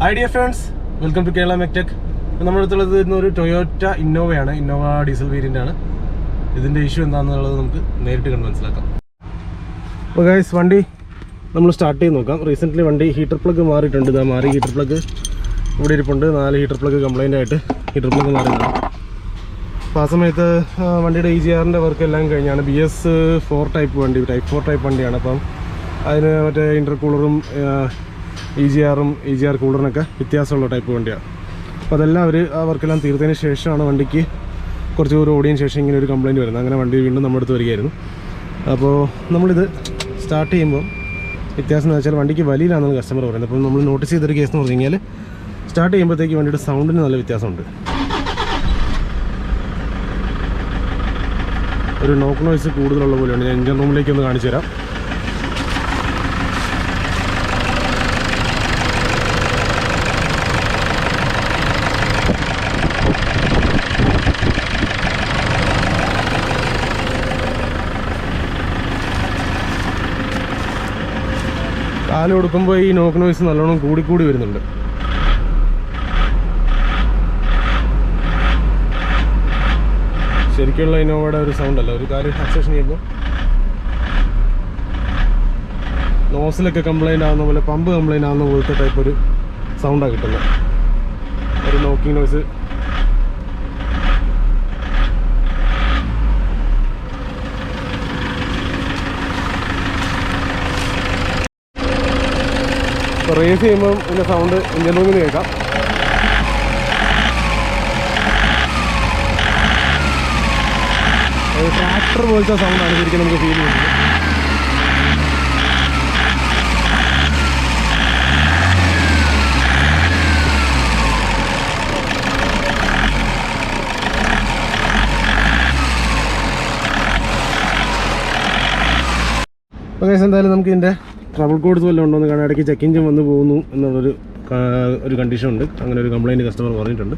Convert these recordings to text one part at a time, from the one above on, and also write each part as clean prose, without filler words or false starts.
Hi dear friends, welcome to Kerala Mech. നമ്മുടെ അടുത്തുള്ളത് ഒരു ടൊയോറ്റ ഇന്നോവയാണ്. ഇന്നോവ ഡീസൽ വേരിയൻ്റ് ആണ്. ഇതിൻ്റെ ഇഷ്യൂ എന്താണെന്നുള്ളത് നമുക്ക് നേരിട്ട് കണ്ട് മനസ്സിലാക്കാം. അപ്പോൾ ഗൈസ്, വണ്ടി നമ്മൾ സ്റ്റാർട്ട് ചെയ്ത് നോക്കാം. റീസെൻ്റ്ലി വണ്ടി ഹീറ്റർ പ്ലഗ് മാറിയിട്ടുണ്ട്. ഇതാ മാറി ഹീറ്റർ പ്ലഗ് ഇവിടെ ഇരിപ്പുണ്ട്. 4 ഹീറ്റർ പ്ലഗ് കംപ്ലൈൻ്റ് ആയിട്ട് ഹീറ്റർ പ്ലഗ് മാറിയതാണ്. അപ്പോൾ ആ സമയത്ത് വണ്ടിയുടെ EGR-ൻ്റെ വർക്ക് എല്ലാം കഴിഞ്ഞാണ്. BS4 ടൈപ്പ് വണ്ടി, ടൈപ്പ് 4 ടൈപ്പ് വണ്ടിയാണ്. അപ്പം അതിന് മറ്റേ ഇൻ്റർകൂളറും EGR കൂളറിനൊക്കെ വ്യത്യാസമുള്ള ടൈപ്പ് വണ്ടിയാണ്. അപ്പോൾ അതെല്ലാം ആ വർക്കെല്ലാം തീർത്തതിന് ശേഷമാണ് വണ്ടിക്ക് കുറച്ച് ദൂരം ഓടിയതിന് ശേഷം ഇങ്ങനെ ഒരു കംപ്ലയിൻറ്റ് വരുന്നത്. അങ്ങനെ വണ്ടി വീണ്ടും നമ്മുടെ അടുത്ത് വരികയായിരുന്നു. അപ്പോൾ നമ്മളിത് സ്റ്റാർട്ട് ചെയ്യുമ്പോൾ വ്യത്യാസം എന്ന് വെച്ചാൽ വണ്ടിക്ക് വലിയിലാണെന്നാണ് കസ്റ്റമർ പറയുന്നത്. അപ്പോൾ നമ്മൾ നോട്ടീസ് ചെയ്തൊരു കേസ് എന്ന് പറഞ്ഞു കഴിഞ്ഞാൽ സ്റ്റാർട്ട് ചെയ്യുമ്പോഴത്തേക്ക് വണ്ടിയുടെ സൗണ്ടിന് നല്ല വ്യത്യാസമുണ്ട്. ഒരു നോക്ക് നോയ്സ് കൂടുതലുള്ള പോലെയാണ്. ഞാൻ എഞ്ചിൻ റൂമിലേക്ക് ഒന്ന് കാണിച്ചു തരാം. കാല് കൊടുക്കുമ്പോൾ ഈ നോക്ക് നോയ്സ് നല്ലോണം കൂടി വരുന്നുണ്ട്. ശരിക്കുള്ള ഇന്നോവയുടെ ഒരു സൗണ്ട് അല്ല. ഒരു കാര്യം ആക്സേഷൻ ചെയ്യുമ്പോൾ നോസിലൊക്കെ കംപ്ലൈൻ്റ് ആകുന്ന പോലെ, പമ്പ് കംപ്ലൈൻ്റ് ആകുന്ന പോലത്തെ ടൈപ്പ് ഒരു സൗണ്ടാണ് കിട്ടുന്നത്. ഒരു നോക്കിങ് നോയ്സ്. റേസ് ചെയ്യുമ്പം ഇതിൻ്റെ സൗണ്ട് എഞ്ചിൻ റൂമിൽ നിന്ന് കേൾക്കാം. ഒരു ട്രാക്ടർ പോലത്തെ സൗണ്ടാണ് ശരിക്കും നമുക്ക് ഫീൽ ചെയ്യുന്നത്. അപ്പോൾ എന്തായാലും നമുക്ക് ഇതിൻ്റെ ട്രബിൾ കോഡ്സ് വല്ലതും ഉണ്ടോ എന്ന് കാണാൻ. ഇടയ്ക്ക് ചെക്ക് എഞ്ചിൻ വന്ന് പോകുന്നു എന്നുള്ളൊരു കണ്ടീഷൻ ഉണ്ട്. അങ്ങനെ ഒരു കംപ്ലയിൻറ്റ് കസ്റ്റമർ പറഞ്ഞിട്ടുണ്ട്.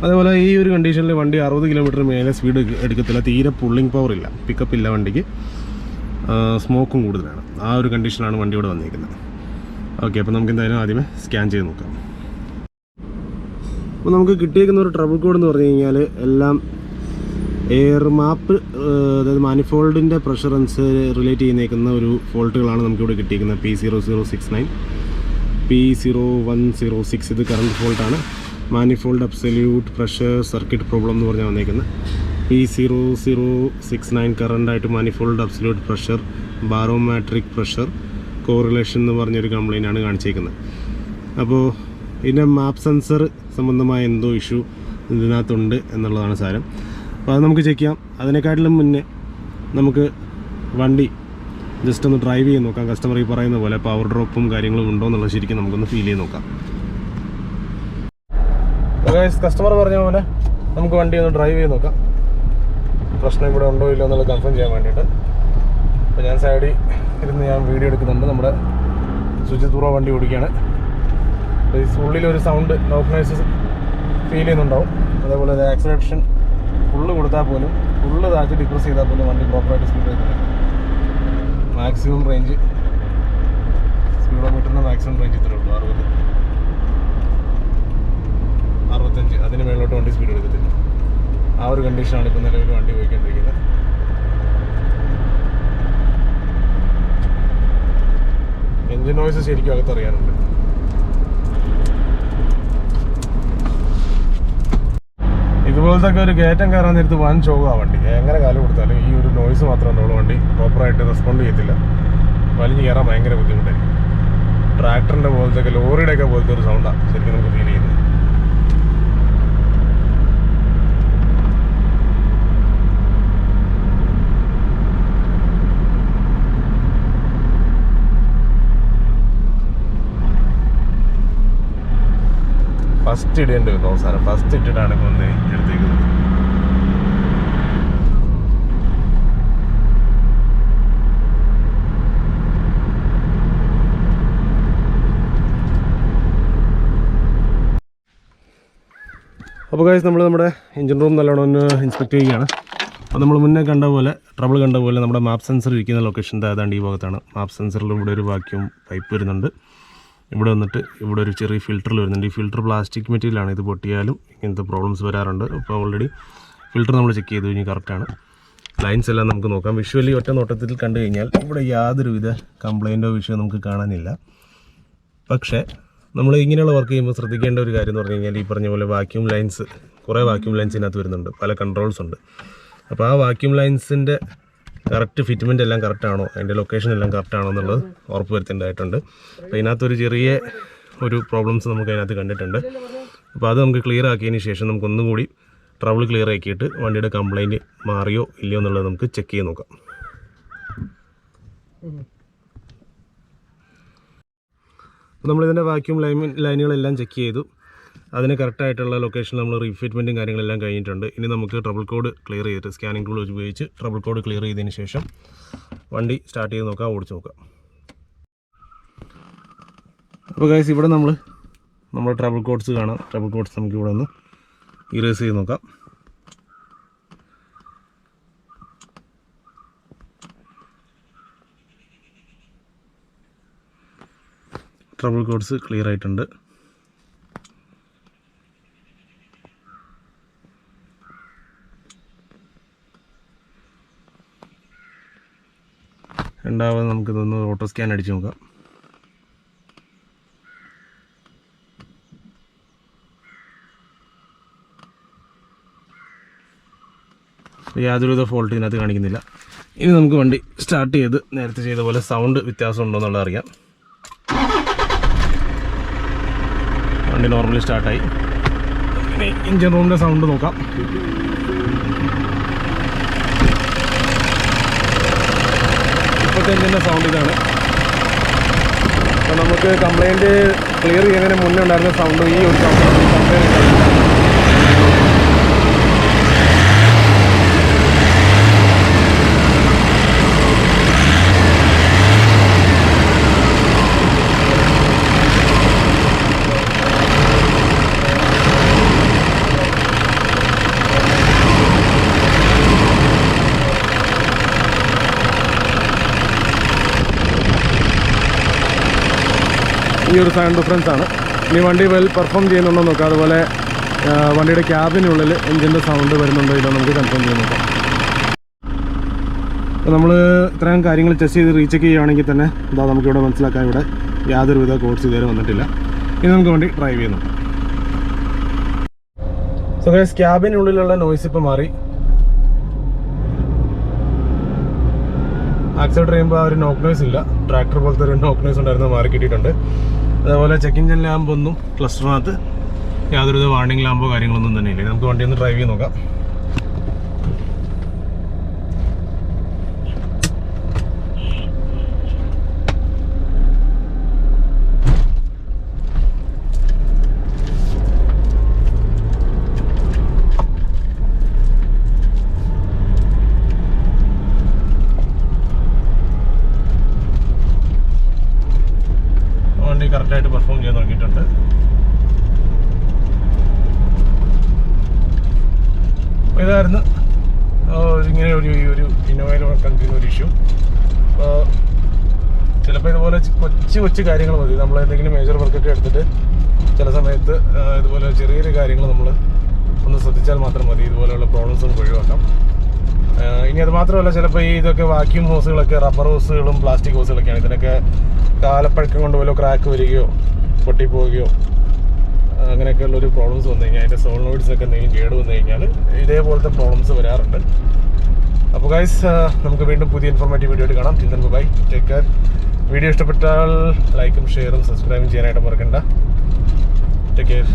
അതേപോലെ ഈ ഒരു കണ്ടീഷനിൽ വണ്ടി 60 കിലോമീറ്റർ മേലെ സ്പീഡ് എടുക്കത്തില്ല. തീരെ പുള്ളിങ് പവർ ഇല്ല, പിക്കപ്പ് ഇല്ല വണ്ടിക്ക്. സ്മോക്കും കൂടുതലാണ്. ആ ഒരു കണ്ടീഷനാണ് വണ്ടി ഇവിടെ വന്നിരിക്കുന്നത്. ഓക്കെ, അപ്പോൾ നമുക്ക് എന്തായാലും ആദ്യമേ സ്കാൻ ചെയ്ത് നോക്കാം. അപ്പോൾ നമുക്ക് കിട്ടിയേക്കുന്ന ഒരു ട്രബിൾ കോഡ് എന്ന് പറഞ്ഞു കഴിഞ്ഞാൽ എല്ലാം എയർ മാപ്പ്, അതായത് മാനിഫോൾഡിൻ്റെ പ്രഷറൻസ് റിലേറ്റ് ചെയ്യുന്നേക്കുന്ന ഒരു ഫോൾട്ടുകളാണ് നമുക്കിവിടെ കിട്ടിയിരിക്കുന്നത്. P0069, P0106 ഇത് കറണ്ട് ഫോൾട്ടാണ്. Manifold absolute pressure circuit problem എന്ന് പറഞ്ഞാൽ വന്നേക്കുന്നത്. P0069 കറണ്ടായിട്ട് manifold absolute pressure barometric pressure correlation എന്ന് പറഞ്ഞൊരു കംപ്ലയിൻ്റ് ആണ് കാണിച്ചേക്കുന്നത്. അപ്പോൾ ഇതിൻ്റെ മാപ്പ് സെൻസർ സംബന്ധമായ എന്തോ ഇഷ്യൂ ഇതിനകത്തുണ്ട് എന്നുള്ളതാണ് സാരം. അപ്പോൾ അത് നമുക്ക് ചെക്ക് ചെയ്യാം. അതിനെക്കാട്ടിലും മുന്നേ നമുക്ക് വണ്ടി ജസ്റ്റ് ഒന്ന് ഡ്രൈവ് ചെയ്ത് നോക്കാം. കസ്റ്റമർ ഈ പറയുന്ന പോലെ പവർ ഡ്രോപ്പും കാര്യങ്ങളും ഉണ്ടോ എന്നുള്ളത് ശരിക്കും നമുക്കൊന്ന് ഫീൽ ചെയ്ത് നോക്കാം. കസ്റ്റമർ പറഞ്ഞ പോലെ നമുക്ക് വണ്ടി ഒന്ന് ഡ്രൈവ് ചെയ്ത് നോക്കാം. പ്രശ്നം ഇവിടെ ഉണ്ടോ ഇല്ലോ എന്നുള്ളത് കൺഫേം ചെയ്യാൻ വേണ്ടിയിട്ട്. അപ്പോൾ ഞാൻ സൈഡിൽ ഇരുന്ന് ഞാൻ വീഡിയോ എടുക്കുന്നുണ്ട്. നമ്മുടെ സുജിത് പ്രോ വണ്ടി ഓടിക്കുകയാണ്. ഉള്ളിലൊരു സൗണ്ട് നോക്ക് നോയ്സ് ഫീൽ ചെയ്യുന്നുണ്ടാവും. അതേപോലെ ആക്സിലറേഷൻ ഫുള്ള് കൊടുത്താൽ പോലും, ഫുള്ള് താഴ്ത്തി ഡിപ്രസ് ചെയ്താൽ പോലും വണ്ടി പ്രോപ്പറായിട്ട് സ്പീഡ് വരുന്നില്ല. മാക്സിമം റേഞ്ച്, സ്പീഡോമീറ്ററിൻ്റെ മാക്സിമം റേഞ്ച് ഇത്രയേ ഉള്ളൂ. 60, 65, അതിന് മേലോട്ട് വണ്ടി സ്പീഡ് എടുക്കത്തില്ല. ആ ഒരു കണ്ടീഷനാണ് ഇപ്പോൾ നിലവിൽ വണ്ടി പോയിക്കൊണ്ടിരിക്കുന്നത്. എഞ്ചിൻ നോയ്സ് ശരിക്കും അകത്തറിയാനുണ്ട്. ഇതുപോലത്തെ ഒക്കെ ഒരു കയറ്റം കയറാൻ നേരത്ത് വൻ ചോകാ വണ്ടി. എങ്ങനെ കാല് കൊടുത്താലും ഈ ഒരു നോയ്സ് മാത്രമേ ഉണ്ടാവുള്ളൂ. വണ്ടി പ്രോപ്പറായിട്ട് റെസ്പോണ്ട് ചെയ്യത്തില്ല. വലിഞ്ഞ് കയറാൻ ഭയങ്കര ബുദ്ധിമുട്ടായിരിക്കും. ട്രാക്ടറിൻ്റെ പോലത്തെ ഒക്കെ, ലോറിയുടെയൊക്കെ പോലത്തെ ഒരു സൗണ്ടാണ് ശരിക്കും നമുക്ക് ഫീൽ ചെയ്യുന്നത്. ഫസ്റ്റ് ഇടേണ്ടി വന്നു അവസാനം. ഫസ്റ്റ് ഇട്ടിട്ടാണ് വന്ന് എടുത്തേക്കുന്നത്. അപ്പോൾ ഗൈസ്, നമ്മൾ നമ്മുടെ എഞ്ചിൻ റൂം നല്ലോണം ഒന്ന് ഇൻസ്പെക്ട് ചെയ്യുകയാണ്. അപ്പോൾ നമ്മൾ മുന്നേ കണ്ട പോലെ, ട്രബിൾ കണ്ട പോലെ നമ്മുടെ മാപ്പ് സെൻസർ ഇരിക്കുന്ന ലൊക്കേഷൻ ഏതാണ്ട് ഈ ഭാഗത്താണ്. മാപ്പ് സെൻസറിലും ഇവിടെ ഒരു വാക്യൂം പൈപ്പ് വരുന്നുണ്ട്. ഇവിടെ വന്നിട്ട് ഇവിടെ ഒരു ചെറിയ ഫിൽറ്ററിൽ വരുന്നുണ്ട്. ഈ ഫിൽറ്റർ പ്ലാസ്റ്റിക് മെറ്റീരിയലാണ്. ഇത് പൊട്ടിയാലും ഇങ്ങനത്തെ പ്രോബ്ലംസ് വരാറുണ്ട്. അപ്പോൾ ഓൾറെഡി ഫിൽറ്റർ നമ്മൾ ചെക്ക് ചെയ്തു കഴിഞ്ഞാൽ കറക്റ്റാണ്. ലൈൻസ് എല്ലാം നമുക്ക് നോക്കാം. വിഷ്വലി ഒറ്റ നോട്ടത്തിൽ കണ്ടു കഴിഞ്ഞാൽ ഇവിടെ യാതൊരുവിധ കംപ്ലൈൻറ്റോ വിഷയമോ നമുക്ക് കാണാനില്ല. പക്ഷേ നമ്മൾ ഇങ്ങനെയുള്ള വർക്ക് ചെയ്യുമ്പോൾ ശ്രദ്ധിക്കേണ്ട ഒരു കാര്യം എന്ന് പറഞ്ഞു കഴിഞ്ഞാൽ ഈ പറഞ്ഞ പോലെ വാക്യൂം ലൈൻസ്, കുറേ വാക്യൂം ലൈൻസ് ഇതിനകത്ത് വരുന്നുണ്ട്. പല കൺട്രോൾസ് ഉണ്ട്. അപ്പോൾ ആ വാക്യൂം ലൈൻസിൻ്റെ കറക്റ്റ് ഫിറ്റ്മെൻ്റ് എല്ലാം കറക്റ്റാണോ, അതിൻ്റെ ലൊക്കേഷൻ എല്ലാം കറക്റ്റാണോ എന്നുള്ളത് ഉറപ്പ് വരുത്തേണ്ടതായിട്ടുണ്ട്. അപ്പോൾ ഇതിനകത്തൊരു ചെറിയ ഒരു പ്രോബ്ലംസ് നമുക്ക് അതിനകത്ത് കണ്ടിട്ടുണ്ട്. അപ്പോൾ അത് നമുക്ക് ക്ലിയർ ആക്കിയതിന് ശേഷം നമുക്കൊന്നും കൂടി ട്രബിൾ ക്ലിയർ ആക്കിയിട്ട് വണ്ടിയുടെ കംപ്ലൈൻറ്റ് മാറിയോ ഇല്ലയോ എന്നുള്ളത് നമുക്ക് ചെക്ക് ചെയ്ത് നോക്കാം. നമ്മളിതിൻ്റെ വാക്യൂം ലൈനുകളെല്ലാം ചെക്ക് ചെയ്തു. അതിന് കറക്റ്റായിട്ടുള്ള ലൊക്കേഷനിൽ നമ്മൾ റീഫിറ്റ്മെൻറ്റും കാര്യങ്ങളെല്ലാം കഴിഞ്ഞിട്ടുണ്ട്. ഇനി നമുക്ക് ട്രബിൾ കോഡ് ക്ലിയർ ചെയ്തിട്ട് സ്കാനിങ് ടൂൾ ഉപയോഗിച്ച് ട്രബിൾ കോഡ് ക്ലിയർ ചെയ്തതിന് ശേഷം വണ്ടി സ്റ്റാർട്ട് ചെയ്ത് നോക്കാം, ഓടിച്ച് നോക്കാം. അപ്പോൾ ഗൈസ് ഇവിടെ നമ്മൾ ട്രബിൾ കോഡ്സ് കാണാം. ട്രബിൾ കോഡ്സ് നമുക്ക് ഇവിടെ ഒന്ന് ഇറേസ് ചെയ്ത് നോക്കാം. ട്രബിൾ കോഡ്സ് ക്ലിയർ ആയിട്ടുണ്ട്. രണ്ടാമത് നമുക്കിതൊന്ന് ഓട്ടോ സ്കാൻ അടിച്ച് നോക്കാം. യാതൊരുവിധ ഫോൾട്ട് ഇതിനകത്ത് കാണിക്കുന്നില്ല. ഇനി നമുക്ക് വണ്ടി സ്റ്റാർട്ട് ചെയ്ത് നേരത്തെ ചെയ്ത പോലെ സൗണ്ട് വ്യത്യാസം ഉണ്ടോ എന്നുള്ളത് അറിയാം. വണ്ടി നോർമലി സ്റ്റാർട്ടായി. ഇനി എഞ്ചിൻ റൂമിൻ്റെ സൗണ്ട് നോക്കാം. ഇപ്പോഴത്തെ എഞ്ചിൻ്റെ സൗണ്ട് ഇതാണ്. അപ്പോൾ നമുക്ക് കംപ്ലൈൻറ്റ് ക്ലിയർ ചെയ്യുന്നതിന് മുന്നേ ഉണ്ടായിരുന്ന സൗണ്ട് ഈ ഒരു സൗണ്ട് കംപ്ലൈൻറ്റ് ഈ ഒരു സൗണ്ട് ഡിഫറൻസ് ആണ്. ഇനി വണ്ടി വെൽ പെർഫോം ചെയ്യുന്നുണ്ടോ നോക്കാം. അതുപോലെ വണ്ടിയുടെ ക്യാബിനുള്ളിൽ എഞ്ചിൻ്റെ സൗണ്ട് വരുന്നുണ്ടോ ഇല്ലോ നമുക്ക് കൺഫേം ചെയ്ത് നോക്കാം. അപ്പോൾ നമ്മൾ ഇത്രയും കാര്യങ്ങൾ ടെസ്റ്റ് ചെയ്ത് റീചെക്ക് ചെയ്യുകയാണെങ്കിൽ തന്നെ എന്താ നമുക്കിവിടെ മനസ്സിലാക്കാം ഇവിടെ യാതൊരുവിധ കോഡ്സ് ഇതുവരെ വന്നിട്ടില്ല. ഇനി നമുക്ക് വണ്ടി ഡ്രൈവ് ചെയ്ത് നോക്കാം. സോ ഗൈസ്, ക്യാബിനുള്ളിലുള്ള നോയ്സ് ഇപ്പോൾ മാറി. ആക്സിഡൻറ്റ് ചെയ്യുമ്പോൾ ആ ഒരു നോക്ക് നോയ്സ് ഇല്ല. ട്രാക്ടർ പോലത്തെ ഒരു നോക്ക് നോയ്സ് ഉണ്ടായിരുന്നത് മാറി കിട്ടിയിട്ടുണ്ട്. അതേപോലെ ചെക്ക് എഞ്ചിൻ ലാമ്പൊന്നും ക്ലസ്റ്ററിനകത്ത് യാതൊരുവിധ വാർണിംഗ് ലാമ്പോ കാര്യങ്ങളൊന്നും തന്നെ ഇല്ല. നമുക്ക് വണ്ടി ഒന്ന് ഡ്രൈവ് ചെയ്ത് നോക്കാം. കറക്റ്റായിട്ട് പെർഫോം ചെയ്യാൻ തുടങ്ങിയിട്ടുണ്ട്. ഇതായിരുന്നു ഇങ്ങനെ ഒരു ഇന്നോവയിൽ കണ്ടിരുന്ന ഒരു ഇഷ്യൂ. അപ്പോൾ ചിലപ്പോൾ ഇതുപോലെ കൊച്ചു കാര്യങ്ങൾ മതി. നമ്മൾ എന്തെങ്കിലും മേജർ വർക്കൊക്കെ എടുത്തിട്ട് ചില സമയത്ത് ഇതുപോലെ ചെറിയ കാര്യങ്ങൾ നമ്മൾ ഒന്ന് ശ്രദ്ധിച്ചാൽ മാത്രം മതി ഇതുപോലെയുള്ള പ്രോബ്ലംസ് നമുക്ക് ഒഴിവാക്കാം. ഇനി അത് മാത്രമല്ല, ചിലപ്പോൾ ഇതൊക്കെ വാക്യൂം ഹോസുകളൊക്കെ റബ്ബർ ഹോസുകളും പ്ലാസ്റ്റിക് ഹോസുകളൊക്കെയാണ്. ഇതിനൊക്കെ കാലപ്പഴക്കം കൊണ്ട് വല്ല ക്രാക്ക് വരികയോ പൊട്ടിപ്പോവുകയോ അങ്ങനെയൊക്കെയുള്ളൊരു പ്രോബ്ലംസ് വന്നു കഴിഞ്ഞാൽ, അതിൻ്റെ സോളിനോയിഡ്സൊക്കെ എന്തെങ്കിലും കേട് വന്നു കഴിഞ്ഞാൽ ഇതേപോലത്തെ പ്രോബ്ലംസ് വരാറുണ്ട്. അപ്പോൾ ഗൈസ്, നമുക്ക് വീണ്ടും പുതിയ ഇൻഫോർമേറ്റീവ് വീഡിയോ ആയിട്ട് കാണാം. Till then bye, take care. Video ഇഷ്ടപ്പെട്ടാൽ ലൈക്കും ഷെയറും സബ്സ്ക്രൈബും ചെയ്യാനായിട്ട് മറക്കണ്ട. Take care.